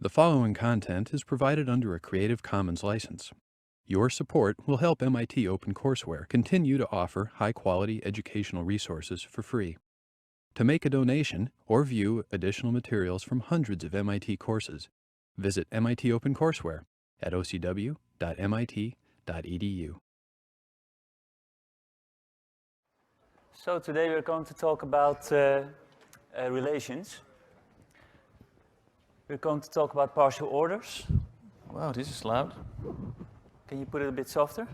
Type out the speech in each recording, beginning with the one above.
The following content is provided under a Creative Commons license. Your support will help MIT OpenCourseWare continue to offer high-quality educational resources for free. To make a donation or view additional materials from hundreds of MIT courses, visit MIT OpenCourseWare at ocw.mit.edu. So today we're going to talk about relations. We're going to talk about partial orders. Wow, this is loud. Can you put it a bit softer?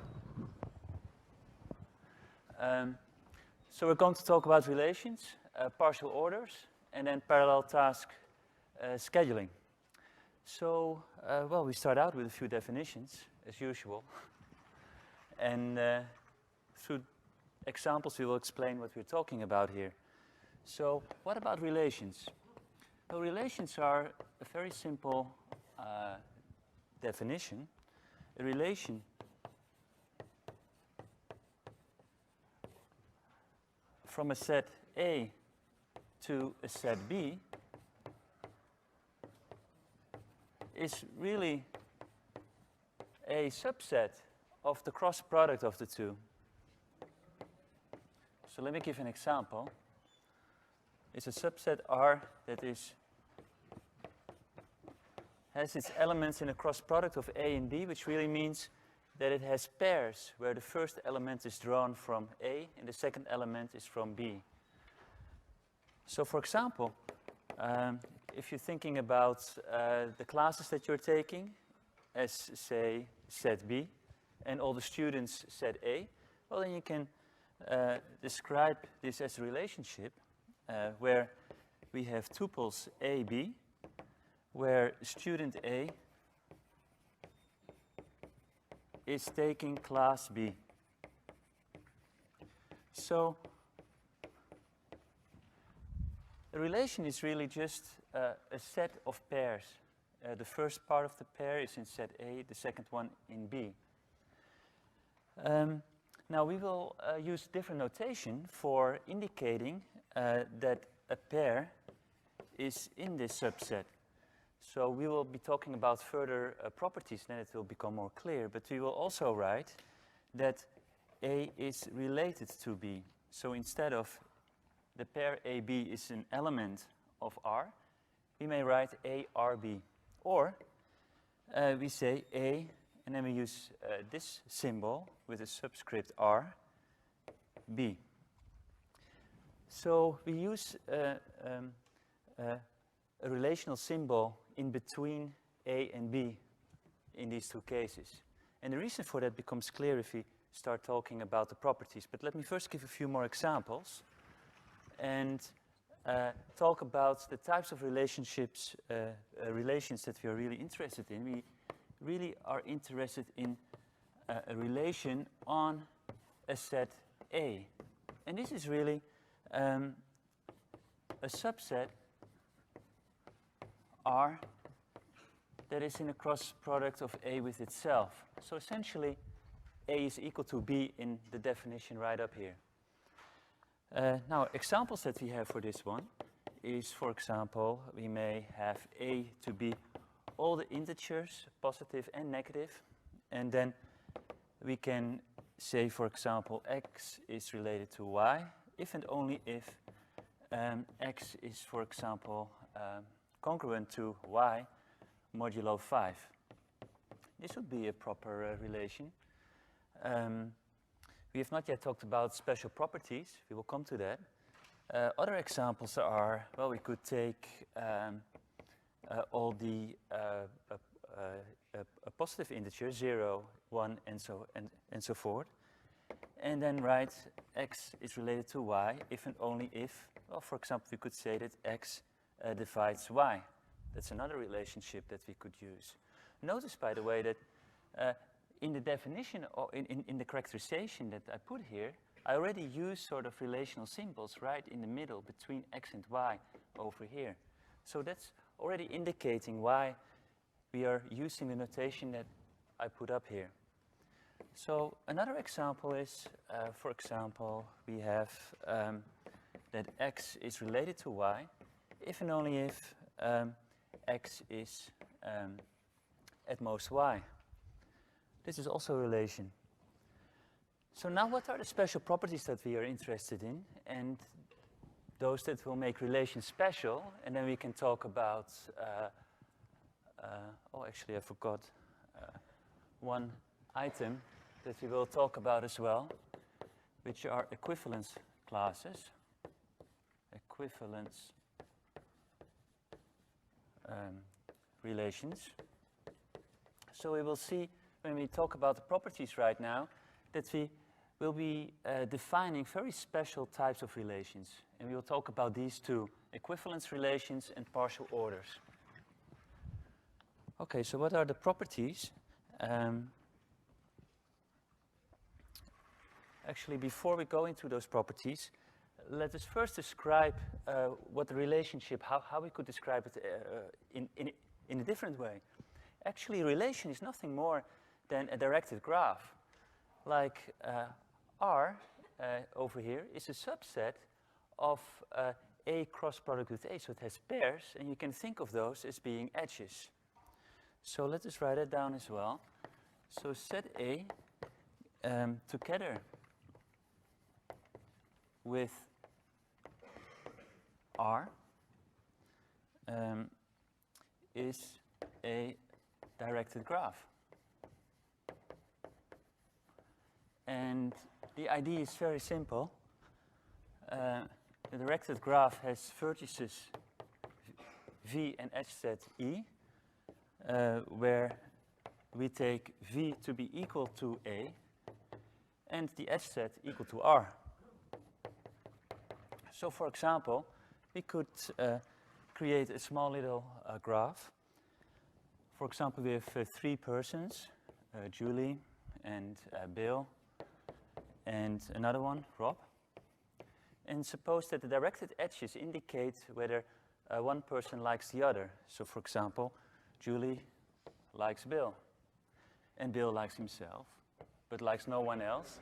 So we're going to talk about relations, partial orders, and then parallel task scheduling. So, well, we start out with a few definitions, as usual. And through examples, we will explain what we're talking about here. So, what about relations? Well, relations are a very simple definition. A relation from a set A to a set B is really a subset of the cross product of the two. So let me give an example. It's a subset R that has its elements in a cross product of A and B, which really means that it has pairs where the first element is drawn from A and the second element is from B. So for example, if you're thinking about the classes that you're taking as, say, set B, and all the students set A, well, then you can describe this as a relationship where we have tuples A, B, where student A is taking class B. So a relation is really just a set of pairs. The first part of the pair is in set A, the second one in B. Now we will use different notation for indicating that a pair is in this subset. So we will be talking about further properties, then it will become more clear, but we will also write that A is related to B. So instead of the pair AB is an element of R, we may write ARB. Or we say A, and then we use this symbol with a subscript R, B. So we use a relational symbol in between A and B in these two cases. And the reason for that becomes clear if we start talking about the properties. But let me first give a few more examples and talk about the types of relationships, relations that we are really interested in. We really are interested in a relation on a set A. And this is really a subset R that is in a cross product of A with itself. So essentially, A is equal to B in the definition right up here. Now, examples that we have for this one is, for example, we may have A to be all the integers, positive and negative, and then we can say, for example, X is related to Y, if and only if X is, for example, congruent to Y modulo 5. This would be a proper relation. We have not yet talked about special properties. We will come to that. Other examples are, well, we could take all the positive integers, 0, 1, and so forth, and then write X is related to Y if and only if, well, for example, we could say that X divides Y. That's another relationship that we could use. Notice, by the way, that in the definition, or in the characterization that I put here, I already use sort of relational symbols right in the middle between X and Y over here. So that's already indicating why we are using the notation that I put up here. So another example is, for example, we have that X is related to Y if and only if X is at most y. This is also a relation. So now what are the special properties that we are interested in, and those that will make relations special, and then we can talk about, oh actually I forgot one item that we will talk about as well, which are equivalence classes. Equivalence relations. So we will see when we talk about the properties right now that we will be defining very special types of relations. And we will talk about these two, equivalence relations and partial orders. Okay, so what are the properties? Actually, before we go into those properties, let us first describe what the relationship, how we could describe it in a different way. Actually, relation is nothing more than a directed graph. Like R over here is a subset of A cross product with A, so it has pairs, and you can think of those as being edges. So let us write that down as well. So set A together with R is a directed graph. And the idea is very simple. The directed graph has vertices V and edge set E, where we take V to be equal to A and the edge set equal to R. So for example, we could create a small little graph. For example, we have three persons, Julie and Bill, and another one, Rob. And suppose that the directed edges indicate whether one person likes the other. So for example, Julie likes Bill, and Bill likes himself, but likes no one else.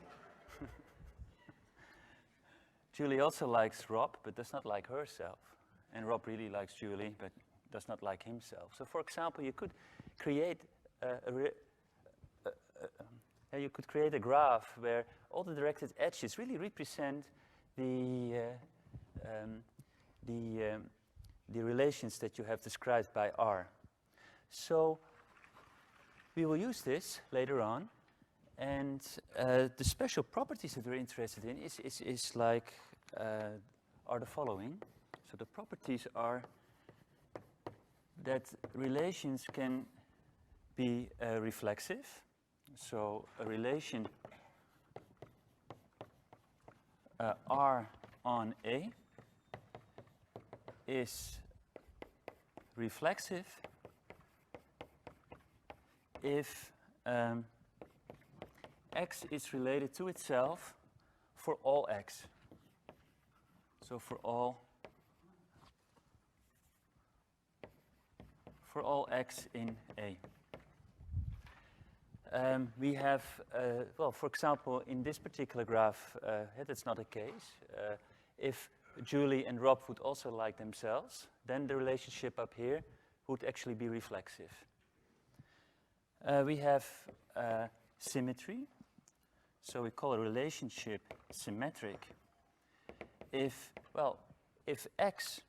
Julie also likes Rob, but does not like herself. And Rob really likes Julie, but does not like himself. So for example, you could create a graph where all the directed edges really represent the relations that you have described by R. So we will use this later on, and the special properties that we're interested in are the following. So the properties are that relations can be reflexive. So a relation R on A is reflexive if X is related to itself for all X. So for all X in A. We have, well, for example, in this particular graph, that's not the case. If Julie and Rob would also like themselves, then the relationship up here would actually be reflexive. We have symmetry. So we call a relationship symmetric if X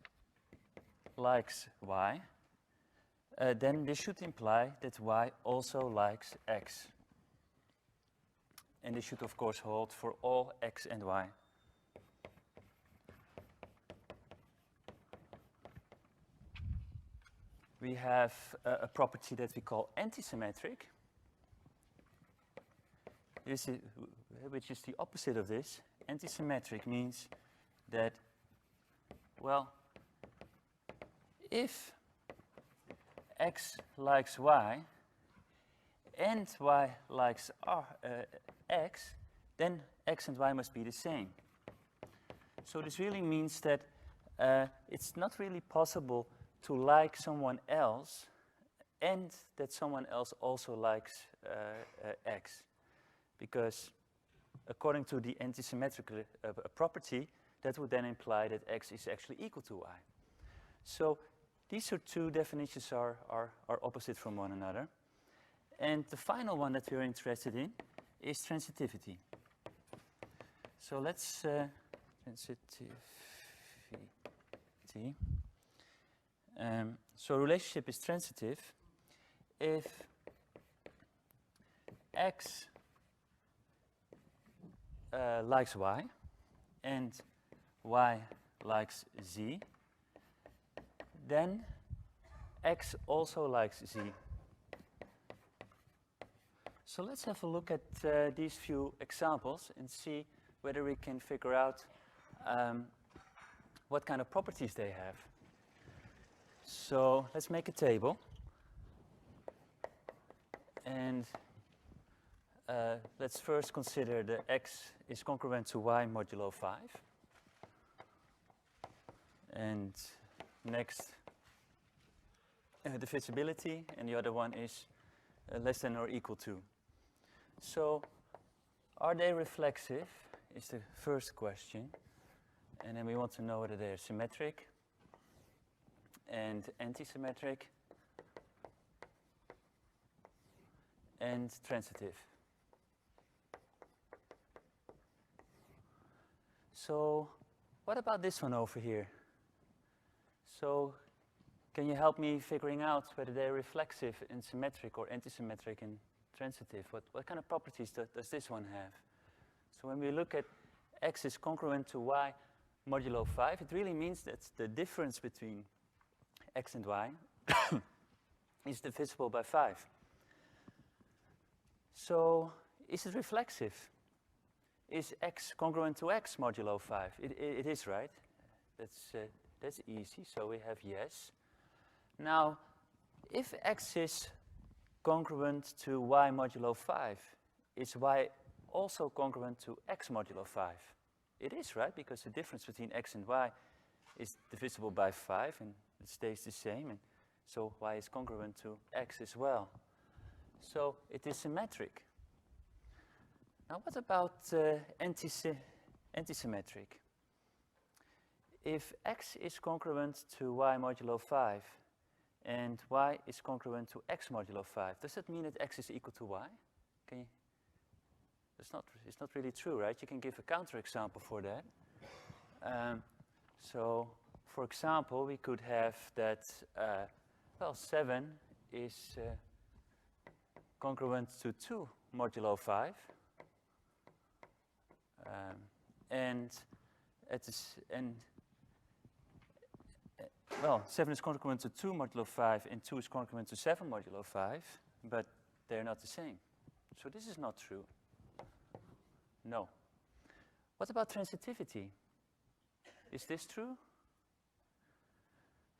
likes Y, then this should imply that Y also likes X. And this should, of course, hold for all X and Y. We have a property that we call antisymmetric, which is the opposite of this. Antisymmetric means that, well, if X likes Y and Y likes X, then X and Y must be the same. So this really means that it's not really possible to like someone else and that someone else also likes X. Because according to the antisymmetric property, that would then imply that X is actually equal to Y. So these two definitions are opposite from one another. And the final one that we're interested in is transitivity. So let's transitivity. So relationship is transitive if x likes y and y likes z, then x also likes z. So let's have a look at these few examples and see whether we can figure out what kind of properties they have. So let's make a table. And let's first consider the x is congruent to y modulo 5. And next, divisibility, and the other one is less than or equal to. So, are they reflexive is the first question. And then we want to know whether they're symmetric and antisymmetric and transitive. So, what about this one over here? So, can you help me figuring out whether they're reflexive and symmetric or antisymmetric and transitive? What kind of properties does this one have? So when we look at x is congruent to y modulo 5, it really means that the difference between x and y is divisible by 5. So is it reflexive? Is x congruent to x modulo 5? It is, right? That's easy, so we have yes. Now, if x is congruent to y modulo 5, is y also congruent to x modulo 5? It is, right? Because the difference between x and y is divisible by 5 and it stays the same. And so y is congruent to x as well. So it is symmetric. Now what about antisymmetric? If x is congruent to y modulo 5 and y is congruent to x modulo 5, does that mean that x is equal to y? Can you? It's not really true, right? You can give a counterexample for that. So, for example, we could have that, well, 7 is congruent to 2 modulo 5. Well, 7 is congruent to 2 modulo 5 and 2 is congruent to 7 modulo 5, but they're not the same. So this is not true. No. What about transitivity? Is this true?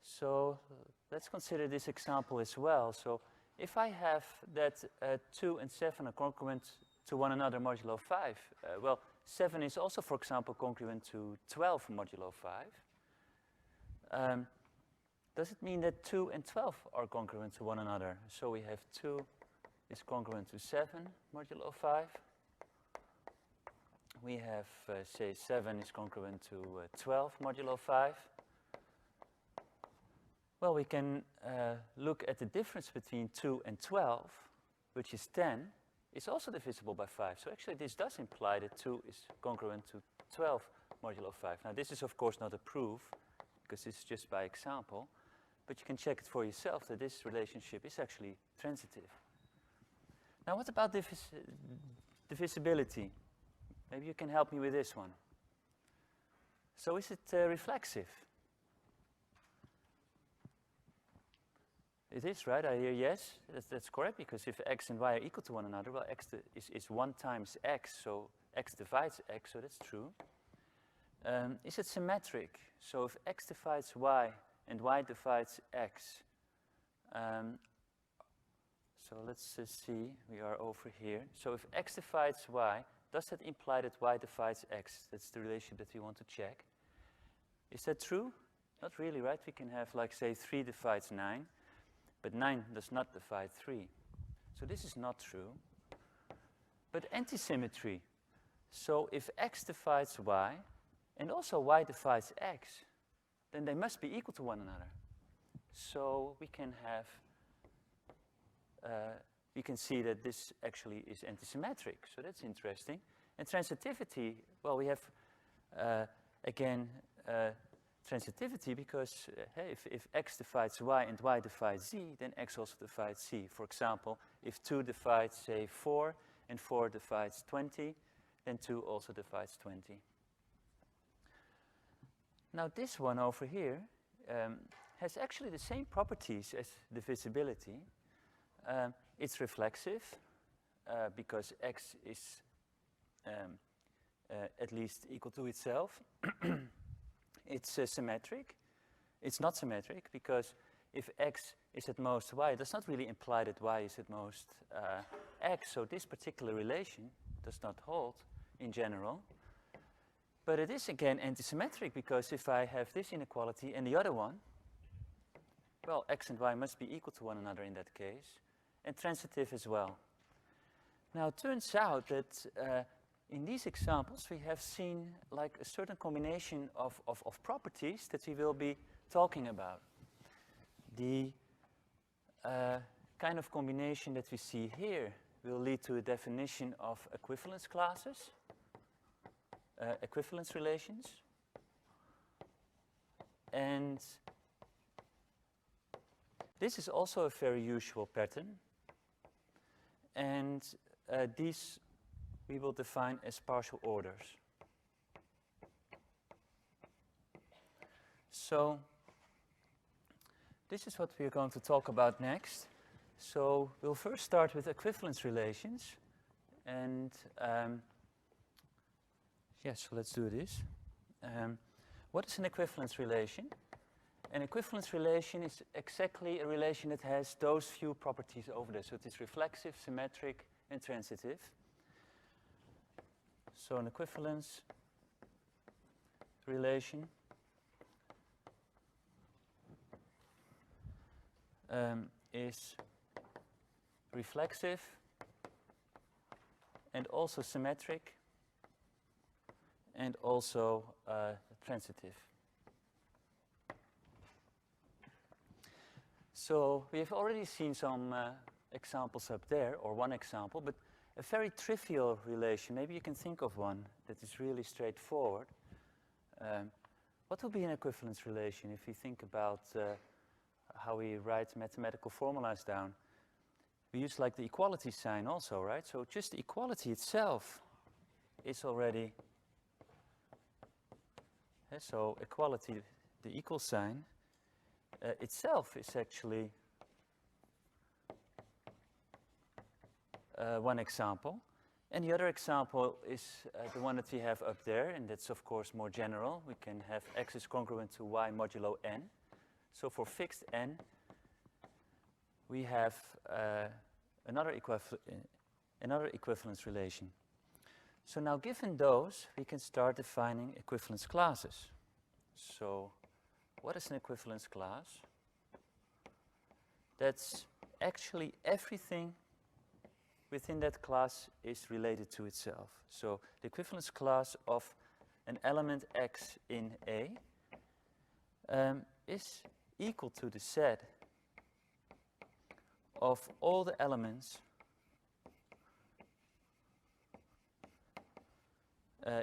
So let's consider this example as well. So if I have that 2 and 7 are congruent to one another modulo 5, well, 7 is also, for example, congruent to 12 modulo 5. Does it mean that 2 and 12 are congruent to one another? So we have 2 is congruent to 7 modulo 5. We have, say, 7 is congruent to 12 modulo 5. Well, we can look at the difference between 2 and 12, which is 10, is also divisible by 5. So actually this does imply that 2 is congruent to 12 modulo 5. Now this is of course not a proof, because this is just by example, but you can check it for yourself that this relationship is actually transitive. Now what about divisibility? Maybe you can help me with this one. So is it reflexive? It is, right? I hear yes. That's correct, because if x and y are equal to one another, well, x is 1 times x, so x divides x, so that's true. Is it symmetric? So if x divides y and y divides x, so let's see, we are over here. So if x divides y, does that imply that y divides x? That's the relationship that we want to check. Is that true? Not really, right? We can have, like, say, 3 divides 9, but 9 does not divide 3. So this is not true. But antisymmetry. So if x divides y, and also y divides x, then they must be equal to one another. So we can have, we can see that this actually is antisymmetric. So that's interesting. And transitivity, well, we have, again, transitivity because hey, if x divides y and y divides z, then x also divides z. For example, if 2 divides, say, 4 and 4 divides 20, then 2 also divides 20. Now this one over here has actually the same properties as divisibility. It's reflexive because x is at least equal to itself. It's symmetric. It's not symmetric because if x is at most y, it does not really imply that y is at most x. So this particular relation does not hold in general. But it is again antisymmetric because if I have this inequality and the other one, well, x and y must be equal to one another in that case, and transitive as well. Now it turns out that in these examples we have seen like a certain combination of properties that we will be talking about. The kind of combination that we see here will lead to a definition of equivalence classes, equivalence relations, and this is also a very usual pattern, and these we will define as partial orders. So this is what we are going to talk about next. So we'll first start with equivalence relations, and yes, so let's do this. What is an equivalence relation? An equivalence relation is exactly a relation that has those few properties over there. So it is reflexive, symmetric, and transitive. So an equivalence relation is reflexive and also symmetric and also transitive. So we have already seen some examples up there, or one example, but a very trivial relation, maybe you can think of one that is really straightforward. What would be an equivalence relation if you think about how we write mathematical formulas down? We use like the equality sign also, right? So just the equality itself is already, so equality, the equal sign, itself is actually one example. And the other example is the one that we have up there, and that's of course more general. We can have x is congruent to y modulo n. So for fixed n, we have another equivalence relation. So now given those, we can start defining equivalence classes. So what is an equivalence class? That's actually everything within that class is related to itself. So the equivalence class of an element x in A is equal to the set of all the elements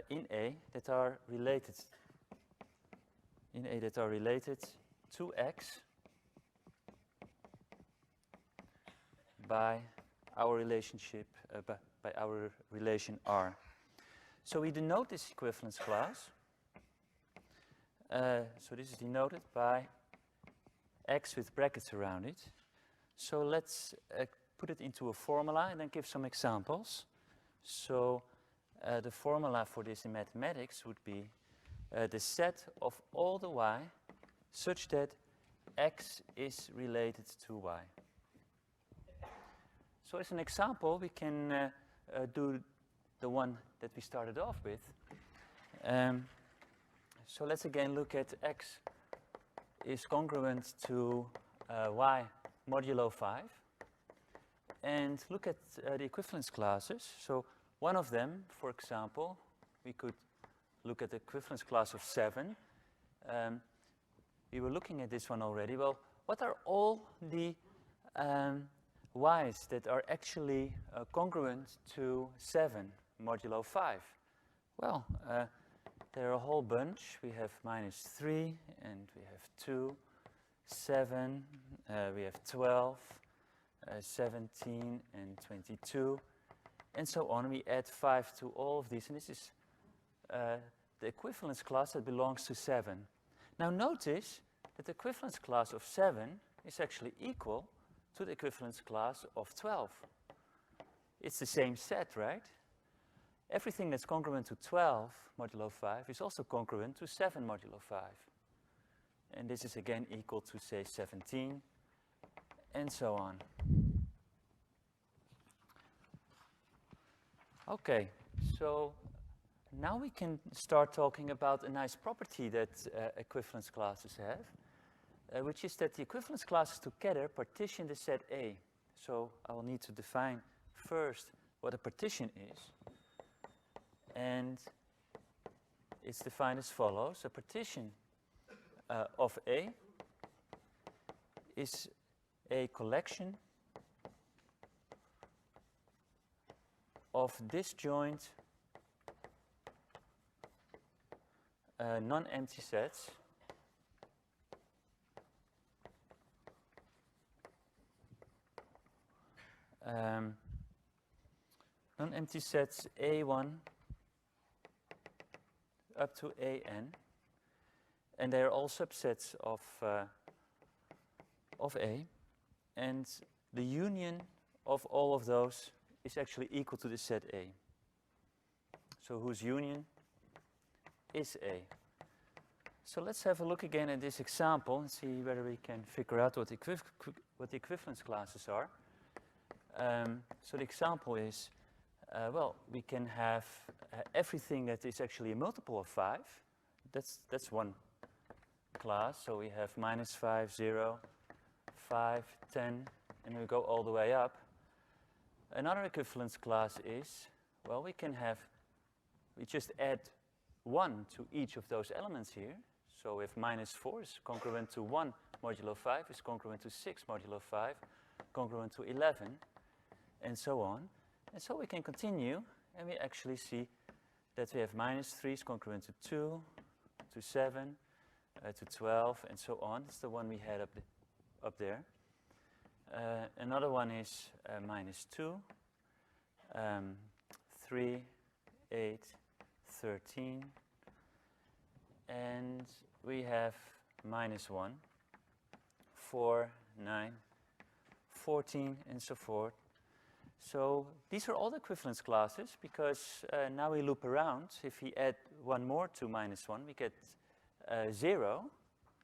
in A that are related to x by our relationship, by our relation R. So we denote this equivalence class. So this is denoted by x with brackets around it. So let's put it into a formula and then give some examples. So the formula for this in mathematics would be the set of all the y such that x is related to y. So as an example, we can do the one that we started off with. So let's again look at x is congruent to y modulo 5. And look at the equivalence classes. So one of them, for example, we could look at the equivalence class of 7. We were looking at this one already. Well, what are all the y's that are actually congruent to 7 modulo 5? Well, there are a whole bunch. We have -3, and we have 2, 7, we have 12, 17, and 22, and so on. We add 5 to all of these, and this is the equivalence class that belongs to 7. Now notice that the equivalence class of 7 is actually equal to the equivalence class of 12. It's the same set, right? Everything that's congruent to 12 modulo 5 is also congruent to 7 modulo 5. And this is again equal to, say, 17, and so on. Okay, so now we can start talking about a nice property that equivalence classes have, which is that the equivalence classes together partition the set A. So I will need to define first what a partition is. And it's defined as follows. A partition of A is a collection of disjoint non-empty sets non-empty sets A1 up to AN, and they are all subsets of A, and the union of all of those is actually equal to the set A. So whose union is A. So let's have a look again at this example and see whether we can figure out what the equivalence classes are. So the example is, well, we can have everything that is actually a multiple of 5. That's one class. So we have -5, 0, 5, 10, and we go all the way up. Another equivalence class is, well, we just add 1 to each of those elements here. So if -4 is congruent to 1 modulo 5, is congruent to 6 modulo 5, congruent to 11, and so on. And so we can continue, and we actually see that we have -3 is congruent to 2, to 7, to 12, and so on. It's the one we had up there. Another one is -2, 3, 8, 13, and we have -1, 4, 9, 14, and so forth. So these are all the equivalence classes, because now we loop around. If we add one more to -1, we get 0.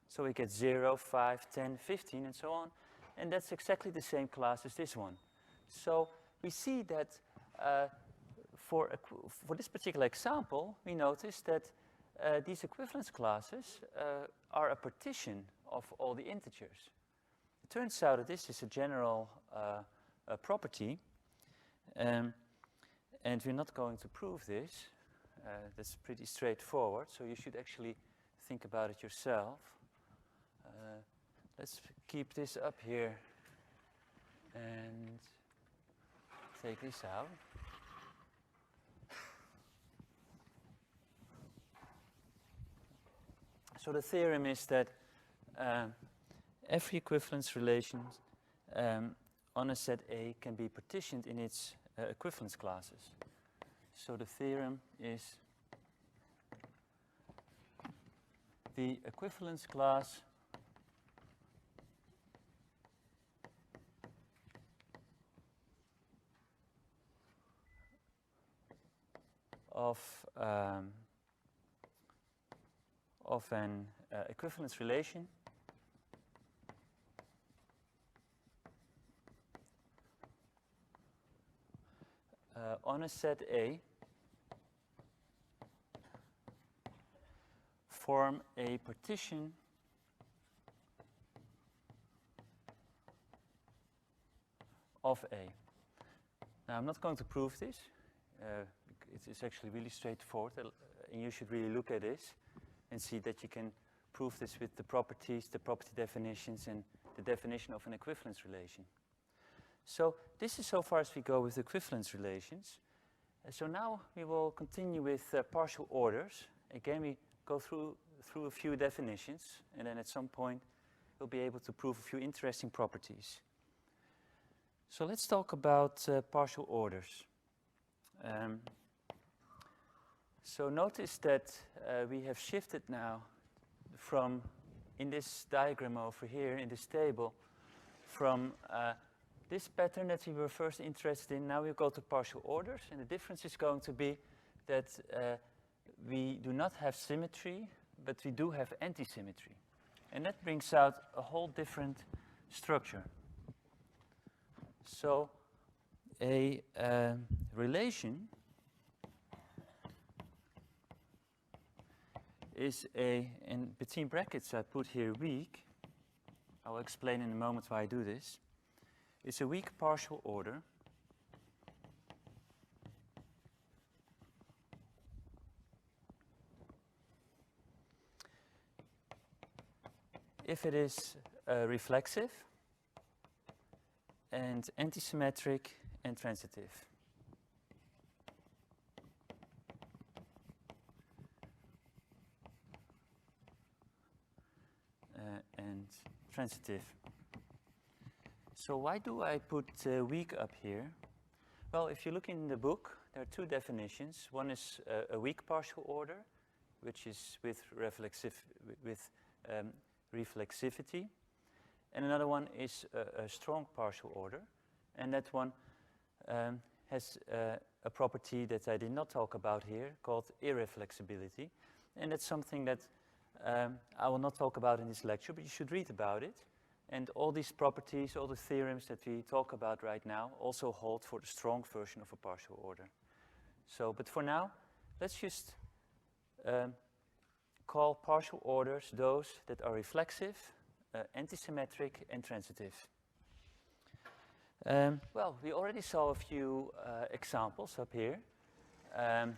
So we get 0, 5, 10, 15, and so on. And that's exactly the same class as this one. So we see that for this particular example, we notice that these equivalence classes are a partition of all the integers. It turns out that this is a general property, and we're not going to prove this. That's pretty straightforward, so you should actually think about it yourself. Let's keep this up here and take this out. So the theorem is that every equivalence relation on a set A can be partitioned in its equivalence classes. So the theorem is the equivalence class of an equivalence relation on a set A form a partition of A. Now I'm not going to prove this. It's actually really straightforward, and you should really look at this and see that you can prove this with the properties, the property definitions, and the definition of an equivalence relation. So this is so far as we go with equivalence relations. So now we will continue with partial orders. Again, we go through a few definitions, and then at some point we'll be able to prove a few interesting properties. So let's talk about partial orders. So notice that we have shifted now from, in this diagram over here, in this table, from this pattern that we were first interested in. Now we go to partial orders, and the difference is going to be that we do not have symmetry, but we do have antisymmetry. And that brings out a whole different structure. So a relation is and between brackets I put here weak. I'll explain in a moment why I do this. It's a weak partial order if it is reflexive and antisymmetric and transitive. And transitive. So why do I put weak up here? Well, if you look in the book, there are two definitions. One is a weak partial order, which is with reflexivity, and another one is a strong partial order, and that one has a property that I did not talk about here called irreflexibility, and that's something that I will not talk about in this lecture, but you should read about it. And all these properties, all the theorems that we talk about right now also hold for the strong version of a partial order. So, but for now, let's just call partial orders those that are reflexive, antisymmetric, and transitive. Well, we already saw a few examples up here.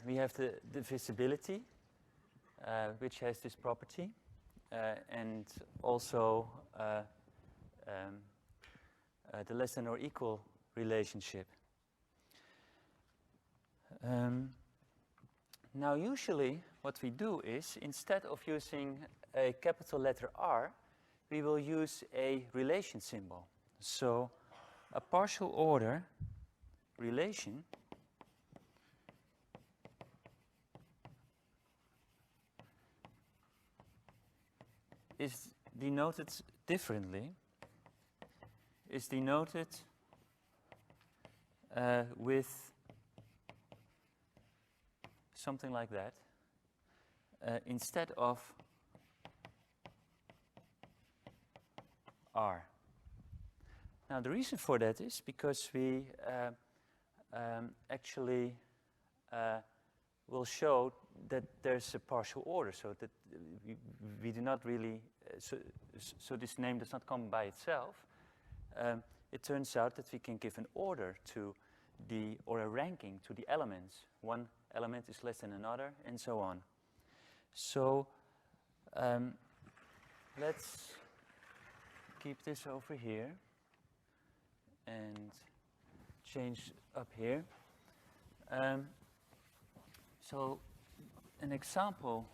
We have the divisibility, which has this property, and also the less than or equal relationship. Now usually what we do is, instead of using a capital letter R, we will use a relation symbol. So a partial order relation is denoted differently, is denoted with something like that, instead of R. Now the reason for that is because we actually will show that there's a partial order, so that we do not really, so this name does not come by itself. It turns out that we can give an order to or a ranking to the elements. One element is less than another, and so on. So let's keep this over here and change up here. So an example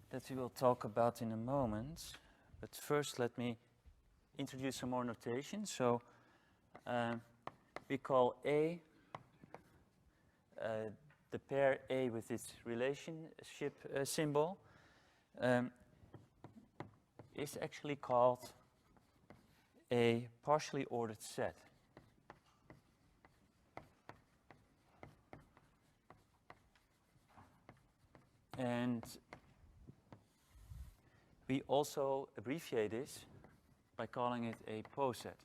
that we will talk about in a moment, but first let me introduce some more notation. So we call A, the pair A with its relationship symbol, is actually called a partially ordered set. And we also abbreviate this by calling it a PO-set.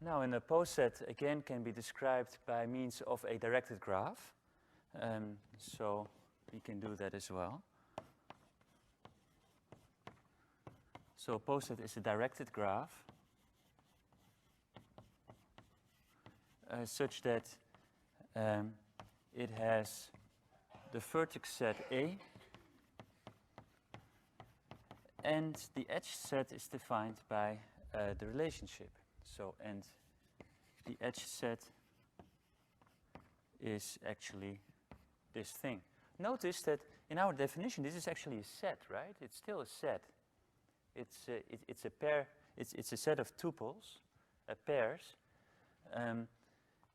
Now, in a PO-set, again, can be described by means of a directed graph. So we can do that as well. So a PO-set is a directed graph such that it has the vertex set A And the edge set is defined by the relationship. So, and the edge set is actually this thing. Notice that in our definition, this is actually a set, right? It's still a set. It's a pair. It's a set of tuples, pairs,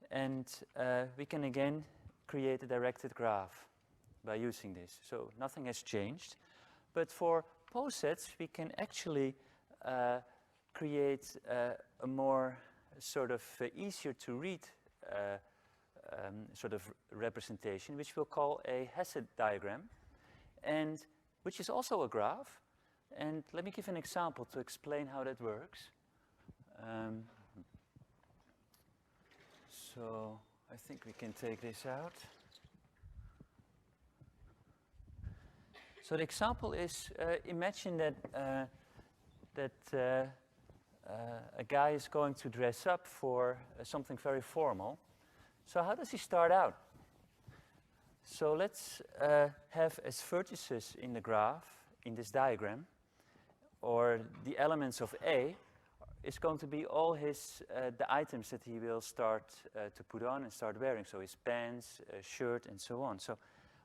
and we can again create a directed graph by using this. So nothing has changed, but for posets, we can actually create a more sort of easier to read sort of representation, which we'll call a Hesse diagram, and which is also a graph. And let me give an example to explain how that works. So I think we can take this out. So the example is, imagine that a guy is going to dress up for something very formal. So how does he start out? So let's have as vertices in the graph, in this diagram, or the elements of A, is going to be all his, the items that he will start to put on and start wearing. So his pants, shirt, and so on. So,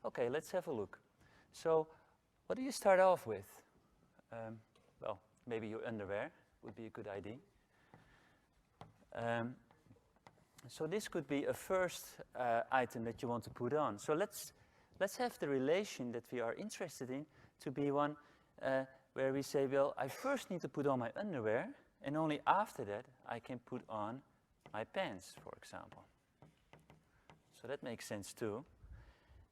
okay, let's have a look. So what do you start off with? Well, maybe your underwear would be a good idea. So this could be a first item that you want to put on. So let's have the relation that we are interested in to be one where we say, well, I first need to put on my underwear, and only after that I can put on my pants, for example. So that makes sense too.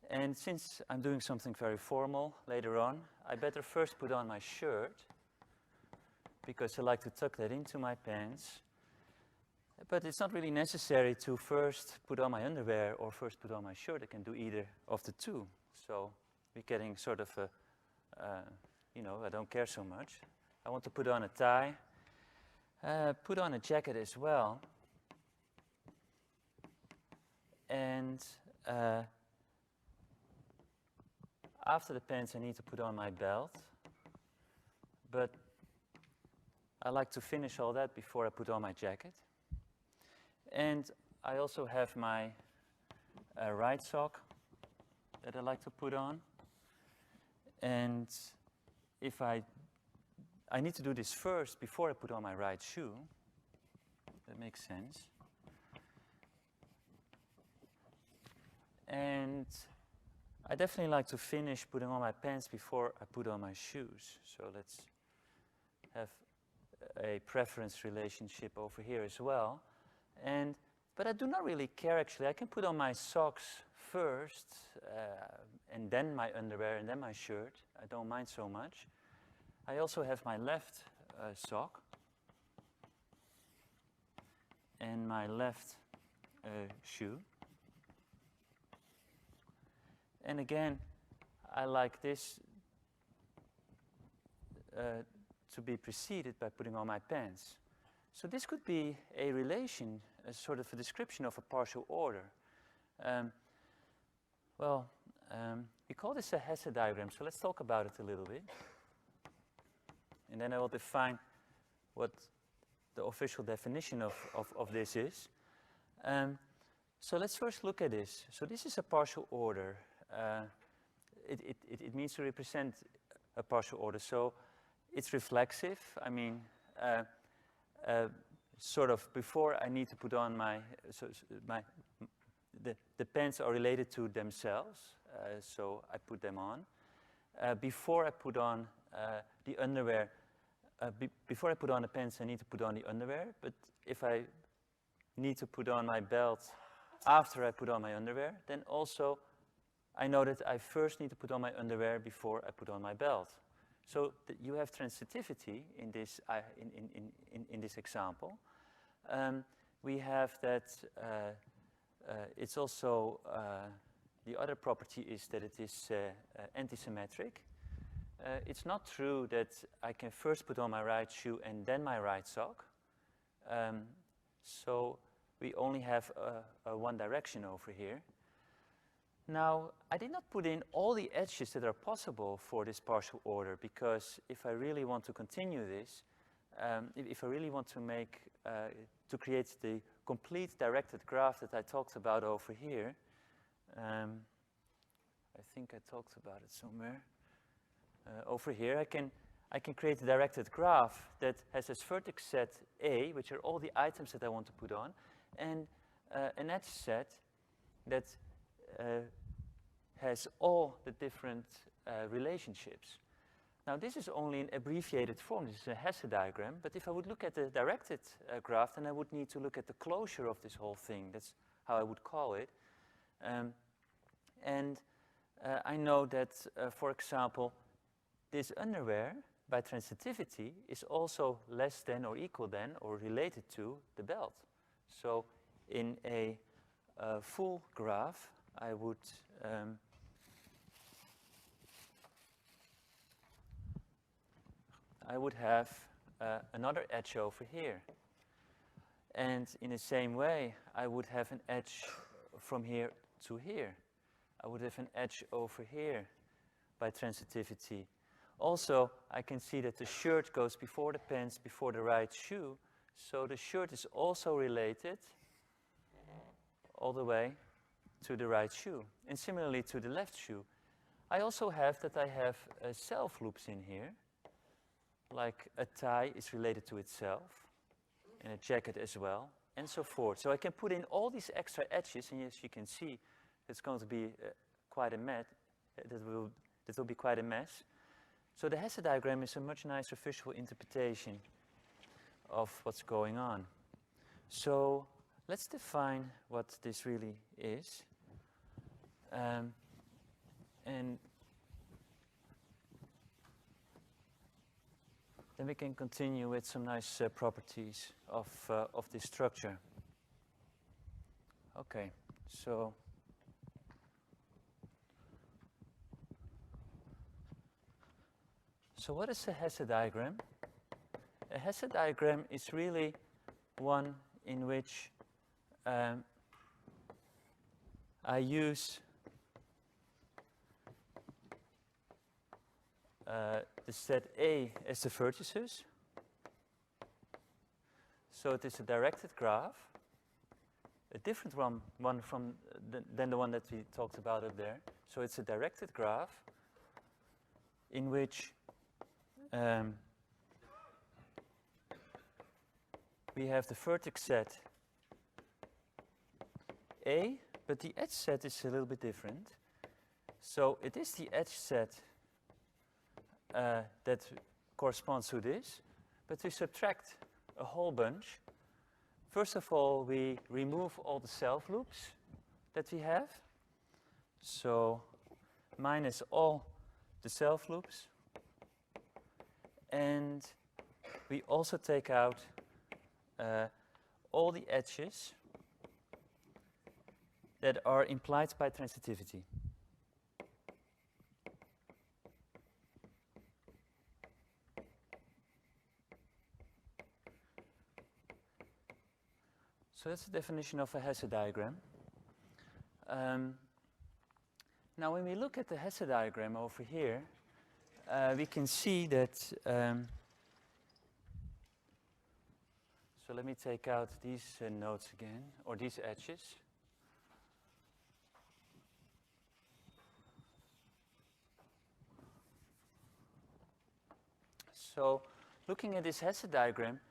And since I'm doing something very formal later on, I better first put on my shirt, because I like to tuck that into my pants. But it's not really necessary to first put on my underwear or first put on my shirt. I can do either of the two. So we're getting sort of a, you know, I don't care so much. I want to put on a tie, put on a jacket as well. And after the pants, I need to put on my belt. But I like to finish all that before I put on my jacket. And I also have my right sock that I like to put on. And if I need to do this first before I put on my right shoe. That makes sense. And I definitely like to finish putting on my pants before I put on my shoes. So let's have a preference relationship over here as well. But I do not really care, actually. I can put on my socks first, and then my underwear, and then my shirt. I don't mind so much. I also have my left sock and my left shoe. And again, I like this to be preceded by putting on my pants. So this could be a relation, a sort of a description of a partial order. We call this a Hesse diagram, so let's talk about it a little bit. And then I will define what the official definition of this is. So let's first look at this. So this is a partial order. It means to represent a partial order. So it's reflexive. I mean, sort of before I need to put on the pants are related to themselves, so I put them on. Before I put on the underwear, before I put on the pants, I need to put on the underwear. But if I need to put on my belt after I put on my underwear, then also I know that I first need to put on my underwear before I put on my belt. So you have transitivity in this in this example. We have that it's also the other property is that it is antisymmetric. It's not true that I can first put on my right shoe and then my right sock. So we only have one direction over here. Now, I did not put in all the edges that are possible for this partial order, because if I really want to continue this, if I really want to make, to create the complete directed graph that I talked about over here, I think I talked about it somewhere. Over here, I can create a directed graph that has this vertex set A, which are all the items that I want to put on, and an edge set that has all the different relationships. Now, this is only in abbreviated form. This is a Hesse diagram. But if I would look at the directed graph, then I would need to look at the closure of this whole thing. That's how I would call it. I know that, for example, this underwear, by transitivity, is also less than or equal than or related to the belt. So in a full graph, I would have another edge over here. And in the same way, I would have an edge from here to here. I would have an edge over here by transitivity. Also, I can see that the shirt goes before the pants, before the right shoe. So the shirt is also related all the way to the right shoe. And similarly to the left shoe. I also have that I have self loops in here. Like a tie is related to itself, and a jacket as well, and so forth. So I can put in all these extra edges, and as you can see, it's going to be quite a mess. That will be quite a mess. So the Hesse diagram is a much nicer visual interpretation of what's going on. So let's define what this really is. And then we can continue with some nice properties of this structure. Okay, so what is a Hesse diagram? A Hesse diagram is really one in which I use the set A as the vertices. So it is a directed graph, a different one from than the one that we talked about up there. So it's a directed graph in which we have the vertex set A, but the edge set is a little bit different. So it is the edge set that corresponds to this, but we subtract a whole bunch. First of all, we remove all the self loops that we have. So minus all the self loops. And we also take out all the edges that are implied by transitivity. So that's the definition of a Hesse diagram. Now when we look at the Hesse diagram over here, we can see that, so let me take out these nodes again, or these edges. So looking at this Hesse diagram,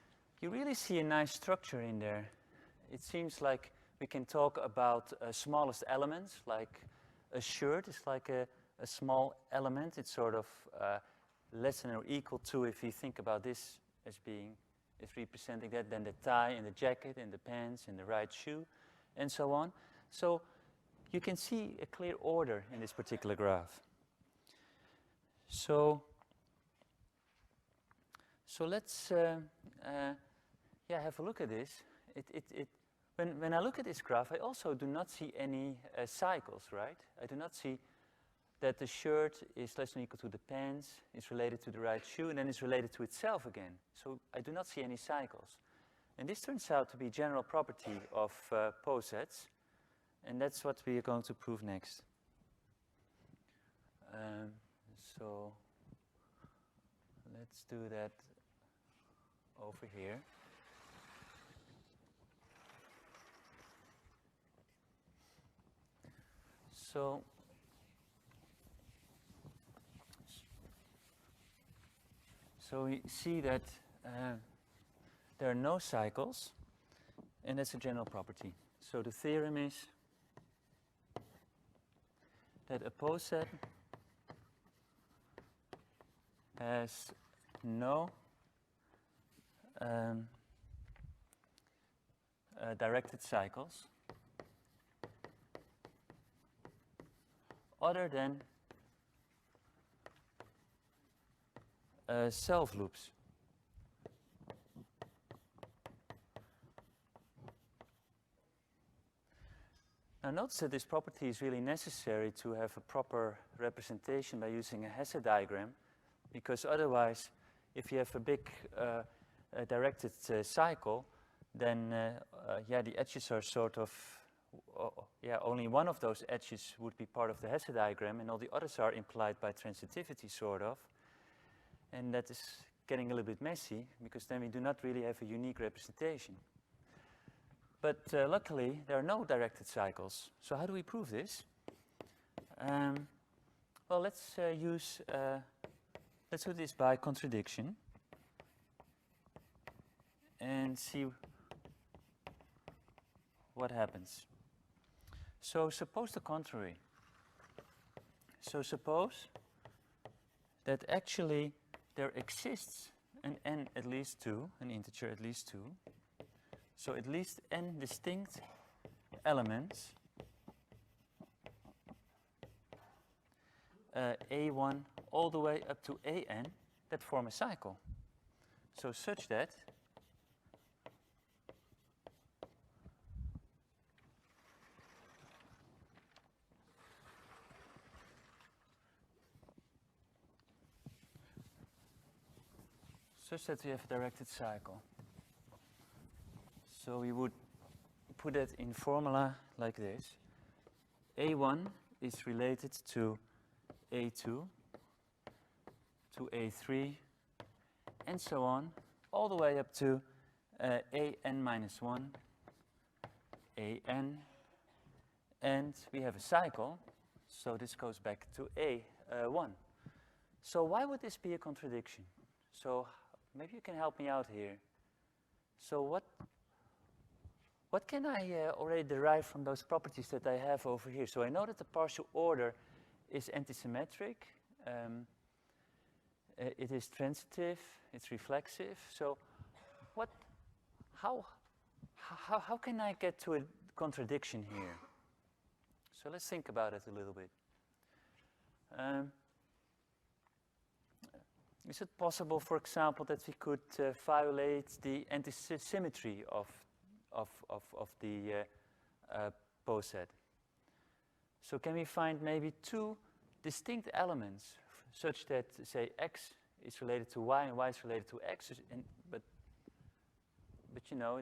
you really see a nice structure in there. It seems like we can talk about smallest elements, like a shirt is like a small element. It's sort of less than or equal to, if you think about this as representing that, than the tie and the jacket and the pants and the right shoe and so on. So you can see a clear order in this particular graph. So let's have a look at this. When I look at this graph, I also do not see any cycles, right? I do not see that the shirt is less than or equal to the pants, is related to the right shoe, and then is related to itself again. So I do not see any cycles. And this turns out to be a general property of posets, and that's what we are going to prove next. So let's do that over here. So we see that there are no cycles, and that's a general property. So the theorem is that a poset has no directed cycles other than self loops. Now notice that this property is really necessary to have a proper representation by using a Hesse diagram, because otherwise, if you have a big directed cycle, then the edges are sort of, only one of those edges would be part of the Hesse diagram, and all the others are implied by transitivity, sort of. And that is getting a little bit messy, because then we do not really have a unique representation. But luckily, there are no directed cycles. So how do we prove this? Well, let's do this by contradiction and see what happens. So suppose the contrary. So suppose that actually there exists an n at least 2, an integer at least 2. So at least n distinct elements, a1 all the way up to an, that form a cycle. So such that we have a directed cycle. So we would put it in formula like this. A1 is related to A2, to A3, and so on, all the way up to an minus 1, an, and we have a cycle, so this goes back to A1. So why would this be a contradiction? So maybe you can help me out here. So what can I already derive from those properties that I have over here? So I know that the partial order is antisymmetric, it is transitive, it's reflexive. So how can I get to a contradiction here? So let's think about it a little bit. Is it possible, for example, that we could violate the antisymmetry of the poset? So can we find maybe two distinct elements such that, say, x is related to y and y is related to x, but you know,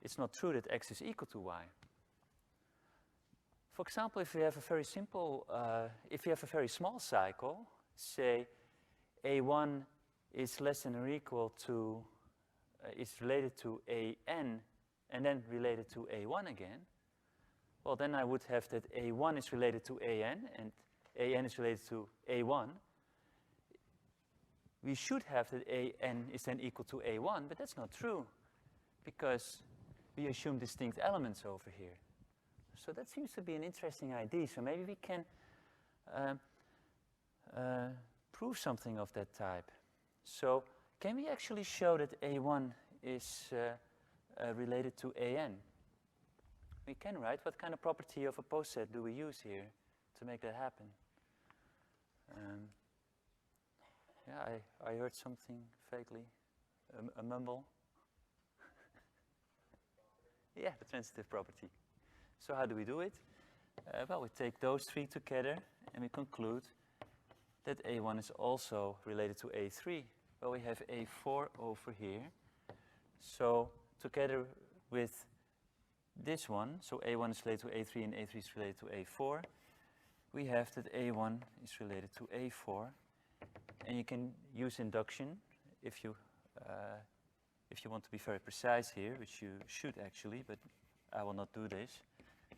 it's not true that x is equal to y. For example, if we have a very simple, if we have a very small cycle, say a1 is less than or equal to, is related to an, and then related to a1 again, well, then I would have that a1 is related to an, and an is related to a1. We should have that an is then equal to a1, but that's not true, because we assume distinct elements over here. So that seems to be an interesting idea. So maybe we can prove something of that type. So can we actually show that a1 is related to an? We can, right? What kind of property of a poset do we use here to make that happen? Yeah, I heard something vaguely, a mumble. Yeah, the transitive property. So how do we do it? Well, we take those three together and we conclude that a1 is also related to a3. Well, we have a4 over here. So together with this one, so a1 is related to a3 and a3 is related to a4, we have that A1 is related to A4, and you can use induction if you want to be very precise here, which you should actually, but I will not do this.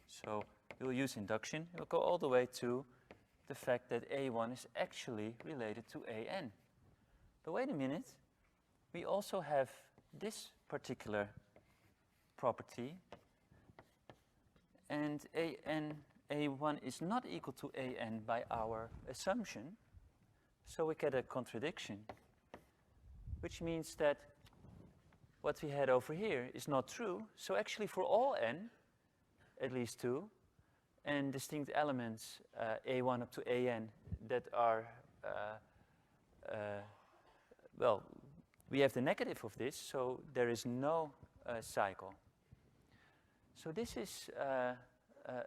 So we'll use induction. We'll go all the way to the fact that A1 is actually related to AN. But wait a minute, we also have this particular property, and A1 is not equal to AN by our assumption, so we get a contradiction, which means that what we had over here is not true. So actually for all n, at least 2, and distinct elements A1 up to AN that are, well, we have the negative of this, so there is no cycle. So this is a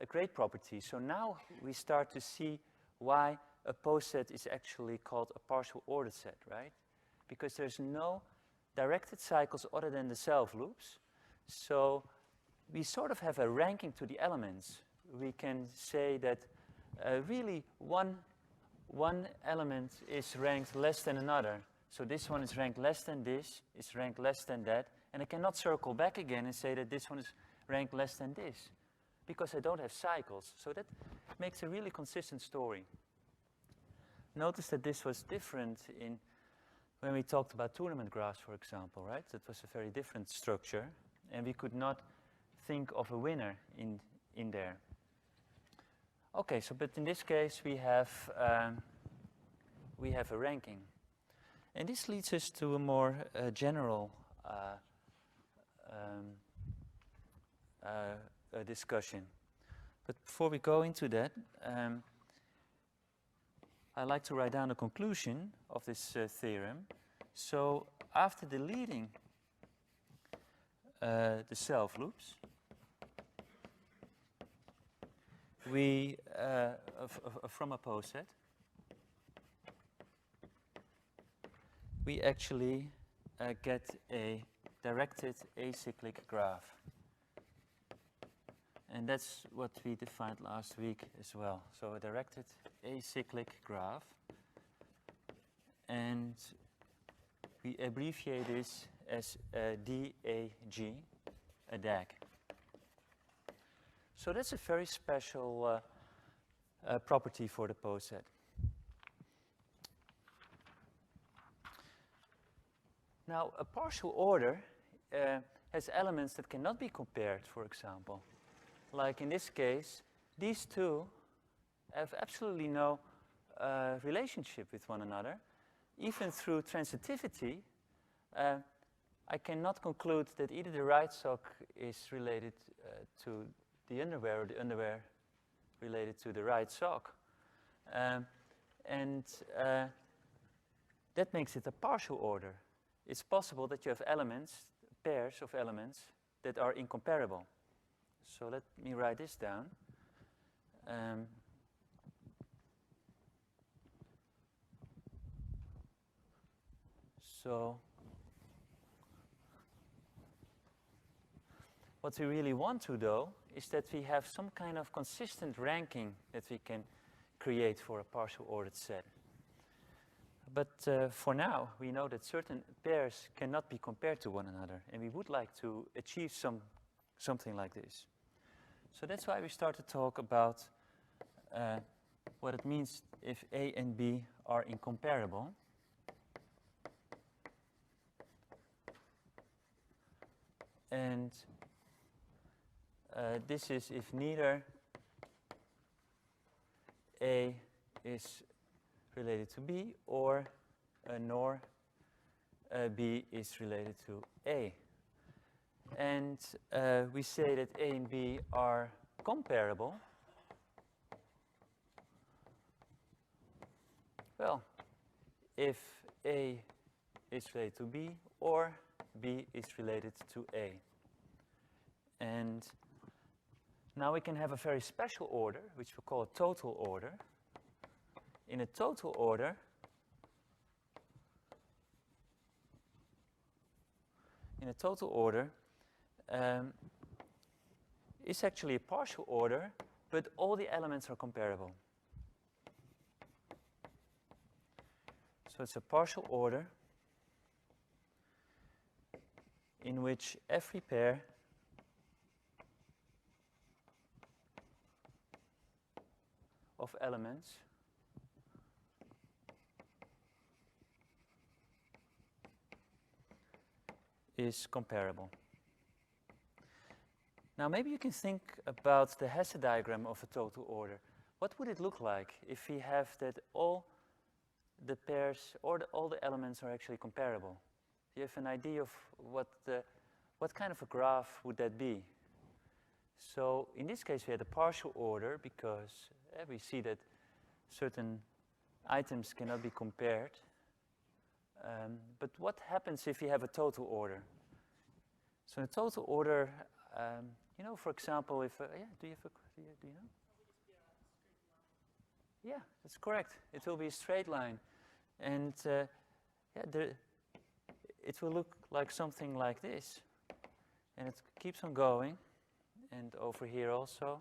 great property. So now we start to see why a pose set is actually called a partial ordered set, right? Because there's no directed cycles other than the self loops. So we sort of have a ranking to the elements. We can say that really one element is ranked less than another. So this one is ranked less than this, is ranked less than that, and I cannot circle back again and say that this one is ranked less than this, because I don't have cycles. So that makes a really consistent story. Notice that this was different in when we talked about tournament graphs, for example, right? That was a very different structure, and we could not think of a winner in there. Okay, so but in this case we have a ranking, and this leads us to a more general discussion. But before we go into that, I'd like to write down a conclusion of this theorem. So after deleting the self loops, we from a pose set, we actually get a directed acyclic graph. And that's what we defined last week as well. So a directed acyclic graph. And we abbreviate this as DAG, a DAG. So that's a very special property for the pose set. Now, a partial order has elements that cannot be compared, for example. Like in this case, these two have absolutely no relationship with one another. Even through transitivity, I cannot conclude that either the right sock is related to the underwear or the underwear related to the right sock. That makes it a partial order. It's possible that you have elements, pairs of elements, that are incomparable. So let me write this down. So what we really want to, though, is that we have some kind of consistent ranking that we can create for a partial ordered set. But for now, we know that certain pairs cannot be compared to one another, and we would like to achieve something like this. So that's why we start to talk about what it means if A and B are incomparable. And this is if neither A is related to B or nor B is related to A. And we say that A and B are comparable. Well, if A is related to B or B is related to A. And now we can have a very special order, which we call a total order. In a total order, it's actually a partial order, but all the elements are comparable. So it's a partial order in which every pair of elements is comparable. Now maybe you can think about the Hesse diagram of a total order. What would it look like if we have that all the pairs or all the elements are actually comparable? Do you have an idea of what kind of a graph would that be? So in this case we had a partial order because we see that certain items cannot be compared. But what happens if you have a total order? So in a total order, you know, for example, if yeah, do you know? Yeah, that's correct. It will be a straight line, and yeah, it will look like something like this, and it keeps on going, and over here also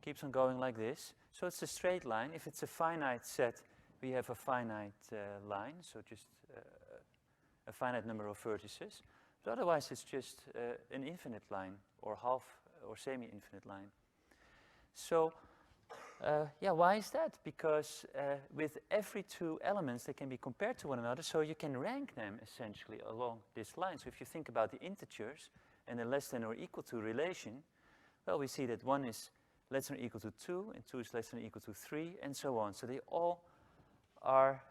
keeps on going like this. So it's a straight line. If it's a finite set, we have a finite line, so just a finite number of vertices. But otherwise, it's just an infinite line, or half or semi-infinite line. So, yeah, why is that? Because with every two elements, they can be compared to one another, so you can rank them essentially along this line. So if you think about the integers and the less than or equal to relation, well, we see that 1 is less than or equal to 2, and 2 is less than or equal to 3, and so on. So they all are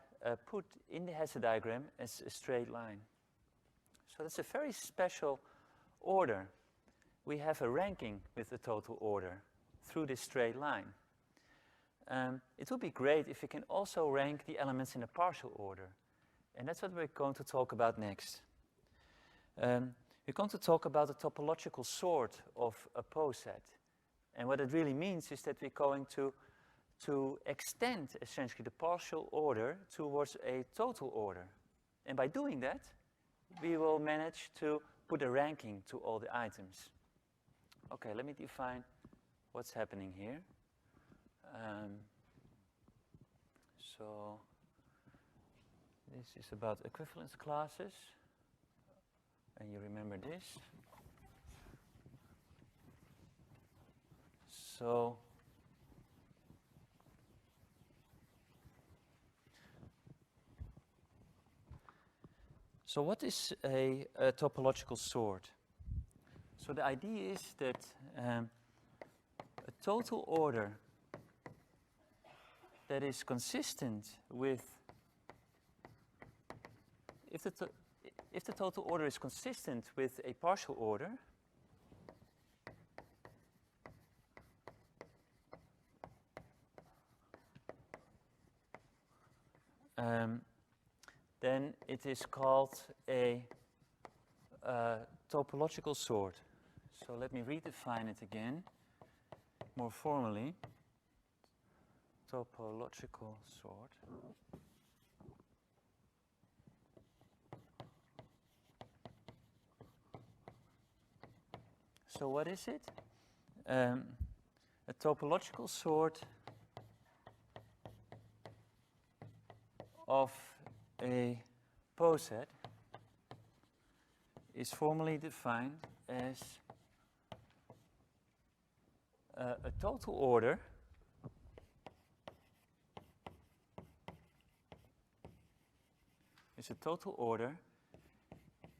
put in the Hesse diagram as a straight line. So that's a very special order. We have a ranking with the total order through this straight line. It would be great if we can also rank the elements in a partial order. And that's what we're going to talk about next. We're going to talk about the topological sort of a poset. And what it really means is that we're going to extend essentially the partial order towards a total order. And by doing that, we will manage to put a ranking to all the items. Okay, let me define what's happening here. So this is about equivalence classes, and you remember this. So what is a topological sort? So the idea is that a total order that is consistent with, if the total order is consistent with a partial order, then it is called a topological sort. So let me redefine it again more formally. Topological sort. So what is it? A topological sort of a poset is formally defined as a total order is a total order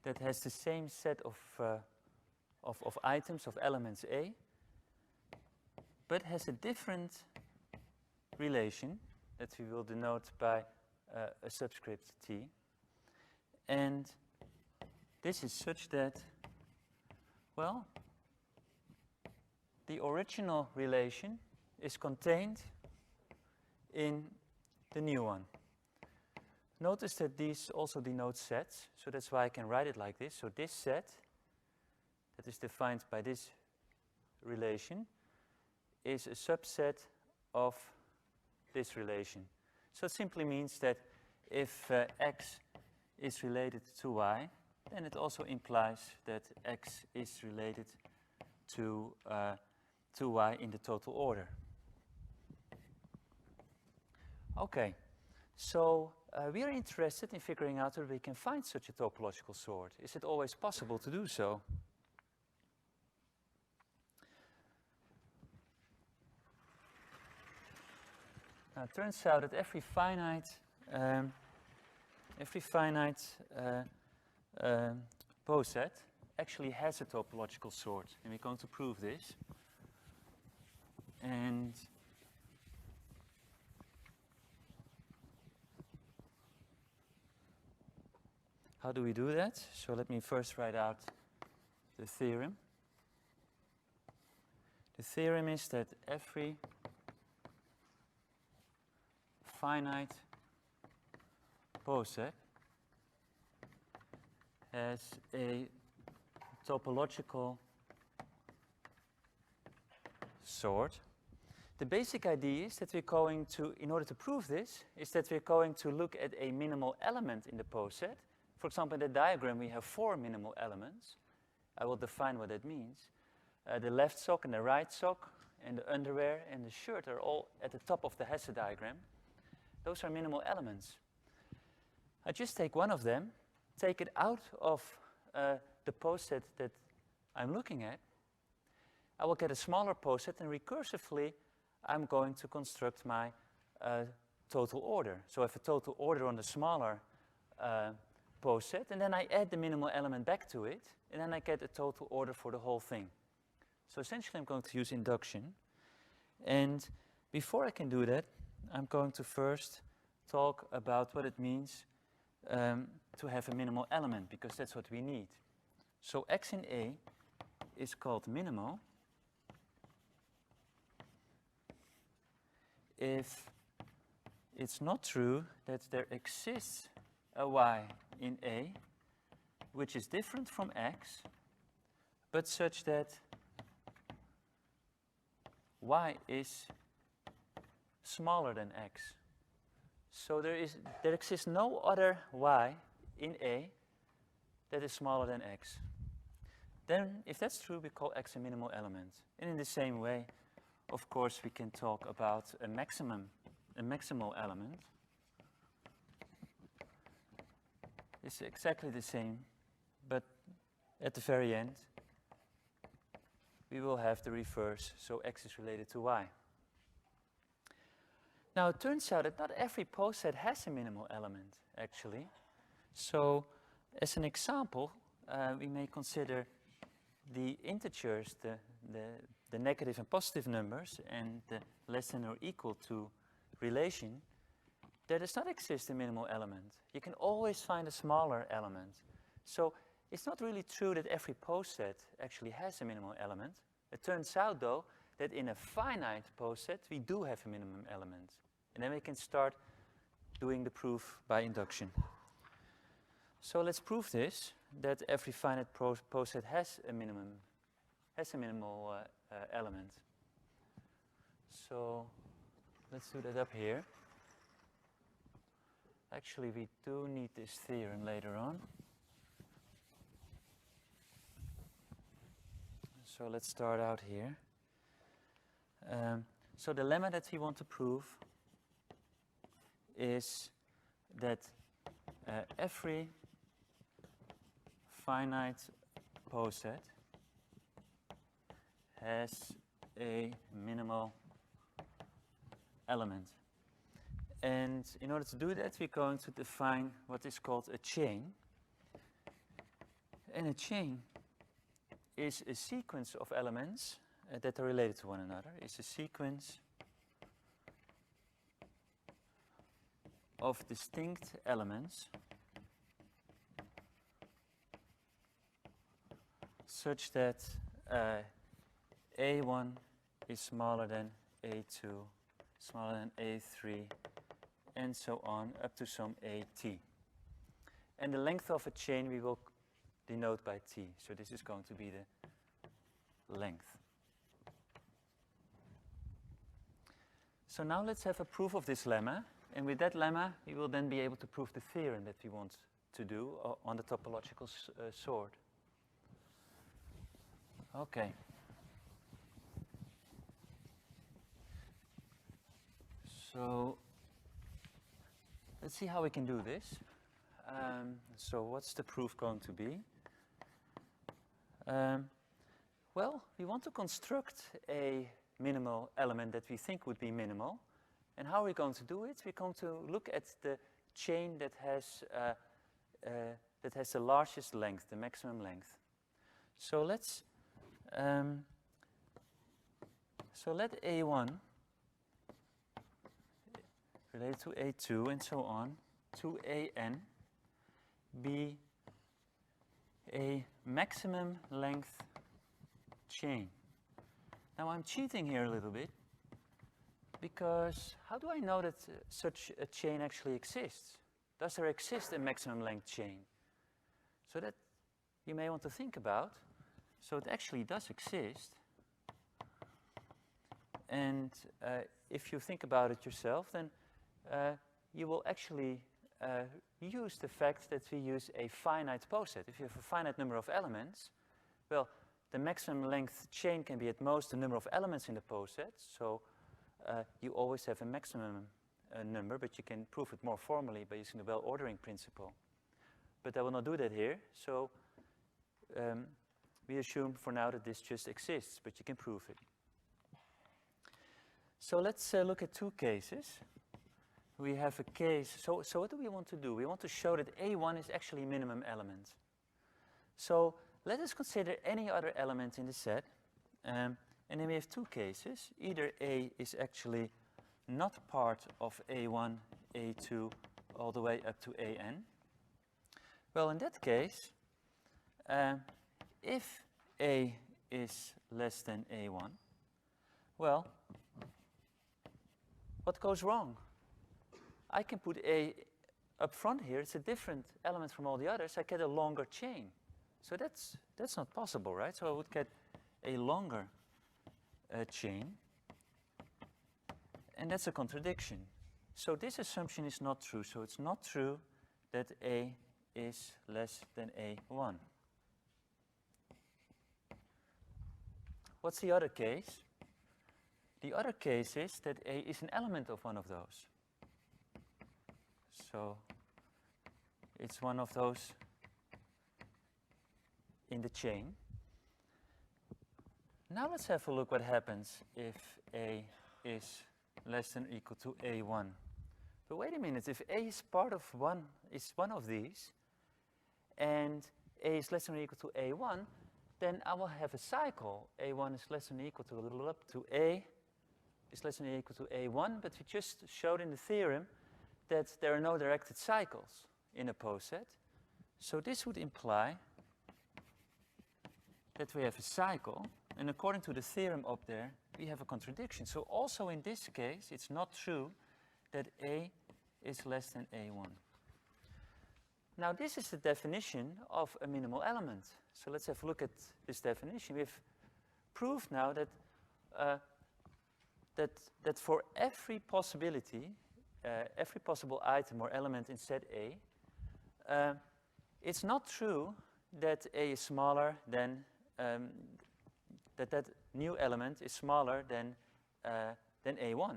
that has the same set of items, of elements A, but has a different relation that we will denote by a subscript T. And this is such that, well, the original relation is contained in the new one. Notice that these also denote sets, so that's why I can write it like this. So this set, that is defined by this relation, is a subset of this relation. So it simply means that if x is related to y, then it also implies that x is related to y in the total order. Okay, so we are interested in figuring out whether we can find such a topological sort. Is it always possible to do so? Now, it turns out that every finite poset actually has a topological sort, and we're going to prove this. And how do we do that? So let me first write out the theorem. The theorem is that every finite poset has a topological sort. The basic idea is that we're going to, in order to prove this, is that we're going to look at a minimal element in the poset. For example, in the diagram we have 4 minimal elements. I will define what that means. The left sock and the right sock and the underwear and the shirt are all at the top of the Hesse diagram. Those are minimal elements. I just take one of them, take it out of the poset that I'm looking at. I will get a smaller poset, and recursively I'm going to construct my total order. So I have a total order on the smaller poset, and then I add the minimal element back to it, and then I get a total order for the whole thing. So essentially I'm going to use induction. And before I can do that, I'm going to first talk about what it means to have a minimal element, because that's what we need. So x in A is called minimal if it's not true that there exists a y in A which is different from x, but such that y is smaller than x. So there exists no other y in A that is smaller than x. Then, if that's true, we call x a minimal element. And in the same way, of course, we can talk about a maximal element. It's exactly the same, but at the very end, we will have the reverse, so x is related to y. Now, it turns out that not every poset has a minimal element, actually. So, as an example, we may consider the integers, the negative and positive numbers, and the less than or equal to relation. There does not exist a minimal element. You can always find a smaller element. So, it's not really true that every poset actually has a minimal element. It turns out, though, that in a finite poset, we do have a minimum element. And then we can start doing the proof by induction. So let's prove this, that every finite poset has a minimal element. So let's do that up here. Actually, we do need this theorem later on. So let's start out here. So the lemma that we want to prove is that every finite poset has a minimal element. And in order to do that, we're going to define what is called a chain. And a chain is a sequence of elements that are related to one another. It's a sequence of distinct elements such that A1 is smaller than A2, smaller than A3, and so on up to some AT. And the length of a chain we will denote by T. So this is going to be the length. So now let's have a proof of this lemma. And with that lemma, we will then be able to prove the theorem that we want to do on the topological sort. Okay. So let's see how we can do this. So what's the proof going to be? Well, we want to construct a minimal element that we think would be minimal. And how are we going to do it? We're going to look at the chain that has the largest length, the maximum length. So let's let A1 related to A2 and so on to AN be a maximum length chain. Now I'm cheating here a little bit, because how do I know that such a chain actually exists? Does there exist a maximum length chain? So that you may want to think about. So it actually does exist. And if you think about it yourself, then you will actually use the fact that we use a finite poset. If you have a finite number of elements, well, the maximum length chain can be at most the number of elements in the poset. So you always have a maximum number, but you can prove it more formally by using the well-ordering principle. But I will not do that here. So we assume for now that this just exists, but you can prove it. So let's look at two cases. We have a case, so what do we want to do? We want to show that A1 is actually a minimum element. So let us consider any other element in the set. And then we have two cases. Either A is actually not part of A1, A2, all the way up to AN. Well, in that case, if A is less than A1, well, what goes wrong? I can put A up front here. It's a different element from all the others. I get a longer chain. So that's not possible, right? So I would get a longer chain. And that's a contradiction. So this assumption is not true. So it's not true that A is less than A1. What's the other case? The other case is that A is an element of one of those. So it's one of those in the chain. Now let's have a look what happens if A is less than or equal to A1. But wait a minute, if A is part of one of these, and A is less than or equal to A1, then I will have a cycle. A1 is less than or equal to A is less than or equal to A1, but we just showed in the theorem that there are no directed cycles in a poset. So this would imply that we have a cycle, and according to the theorem up there, we have a contradiction. So also in this case, it's not true that A is less than A1. Now this is the definition of a minimal element. So let's have a look at this definition. We've proved now that that for every possibility, every possible item or element in set A, it's not true that A is smaller than that new element is smaller than A1.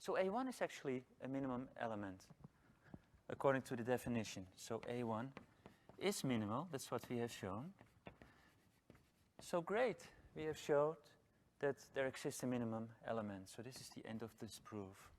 So A1 is actually a minimum element according to the definition. So A1 is minimal. That's what we have shown. So great, we have showed that there exists a minimum element. So this is the end of this proof.